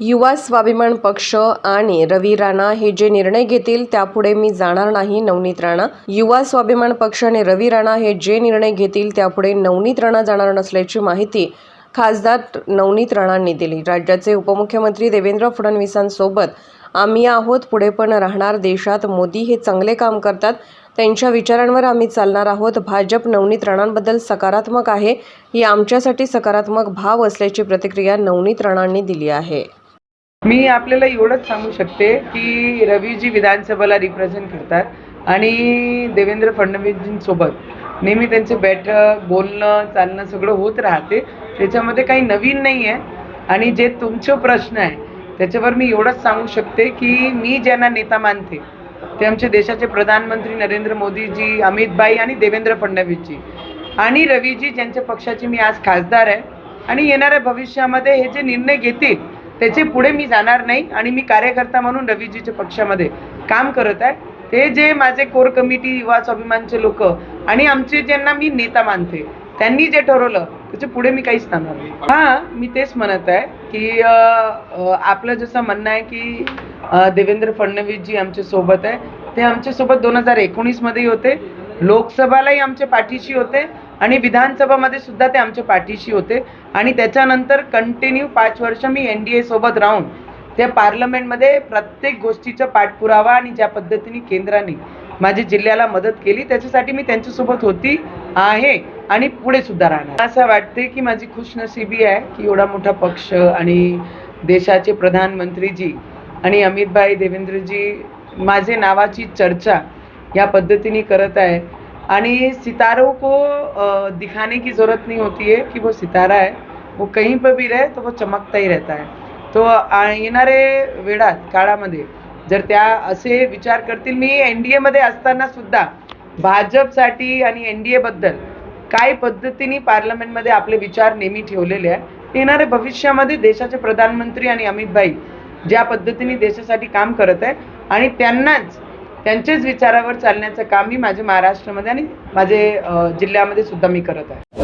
युवा स्वाभिमान पक्ष आणि रवी राणा हे जे निर्णय घेतील त्यापुढे मी जाणार नाही. नवनीत राणा. युवा स्वाभिमान पक्ष आणि रवी राणा हे जे निर्णय घेतील त्यापुढे नवनीत राणा जाणार नसल्याची माहिती खासदार नवनीत राणांनी दिली. राज्याचे उपमुख्यमंत्री देवेंद्र फडणवीसांसोबत आम्ही आहोत, पुढे पण राहणार. देशात मोदी हे चांगले काम करतात, त्यांच्या विचारांवर आम्ही चालणार आहोत. भाजप नवनीत राणांबद्दल सकारात्मक आहे, ही आमच्यासाठी सकारात्मक भाव असल्याची प्रतिक्रिया नवनीत राणांनी दिली आहे. मी आपल्याला एवढंच सांगू शकते की रवीजी विधानसभेला रिप्रेझेंट करतात आणि देवेंद्र फडणवीसजींसोबत नेहमी त्यांचे बैठक, बोलणं, चालणं सगळं होत राहते. त्याच्यामध्ये काही नवीन नाही आहे. आणि जे तुमचे प्रश्न आहे त्याच्यावर मी एवढंच सांगू शकते की मी ज्यांना नेता मानते ते आमचे देशाचे प्रधानमंत्री नरेंद्र मोदीजी, अमितभाई आणि देवेंद्र फडणवीसजी आणि रवीजी, ज्यांच्या पक्षाची मी आज खासदार आहे. आणि येणाऱ्या भविष्यामध्ये हे जे निर्णय घेतील त्याचे पुढे मी जाणार नाही. आणि मी कार्यकर्ता म्हणून रवीजीच्या पक्षामध्ये काम करत आहे. ते जे माझे कोर कमिटी, युवा स्वाभिमानचे लोक आणि आमचे ज्यांना मी नेता मानते त्यांनी जे ठरवलं त्याचे पुढे मी काहीच सांगणार नाही. हां, मी तेच म्हणत आहे की आपलं जसं म्हणणं आहे की देवेंद्र फडणवीसजी आमच्या सोबत आहे. ते आमच्यासोबत 2019मध्ये होते, लोकसभालाही आमच्या पाठीशी होते आणि विधानसभामध्ये सुद्धा ते आमच्या पाठीशी होते. आणि त्याच्यानंतर कंटिन्यू 5 वर्ष मी NDA सोबत राहून त्या पार्लमेंटमध्ये प्रत्येक गोष्टीचा पाठपुरावा आणि ज्या पद्धतीने केंद्राने माझी जिल्ह्याला मदत केली त्याच्यासाठी मी त्यांच्यासोबत होती, आहे आणि पुढे सुद्धा राहणार. असं वाटते की माझी खुशनशिबी आहे की एवढा मोठा पक्ष आणि देशाचे प्रधानमंत्रीजी आणि अमितभाई, देवेंद्रजी माझे नावाची चर्चा या पद्धतीने करत आहे. आणि सितारों को दिखाने की ज़रूरत नहीं होती है कि वो सितारा है, वो कहीं पर भी रहे तो वो चमकता ही रहता है. तो येणारे वेळात काळामध्ये जर त्या असे विचार करतील, मी NDA मध्ये असताना सुद्धा भाजपसाठी आणि NDA बद्दल काय पद्धतीने पार्लमेंटमध्ये आपले विचार नेहमी ठेवलेले आहे. येणाऱ्या भविष्यामध्ये देशाचे प्रधानमंत्री आणि अमितभाई ज्या पद्धतीने देशासाठी काम करत आहे आणि त्यांचेच विचारावर चालण्याचं काम मी माझ्या महाराष्ट्रामध्ये आणि माझे जिल्ह्यामध्ये सुद्धा मी करत आहे.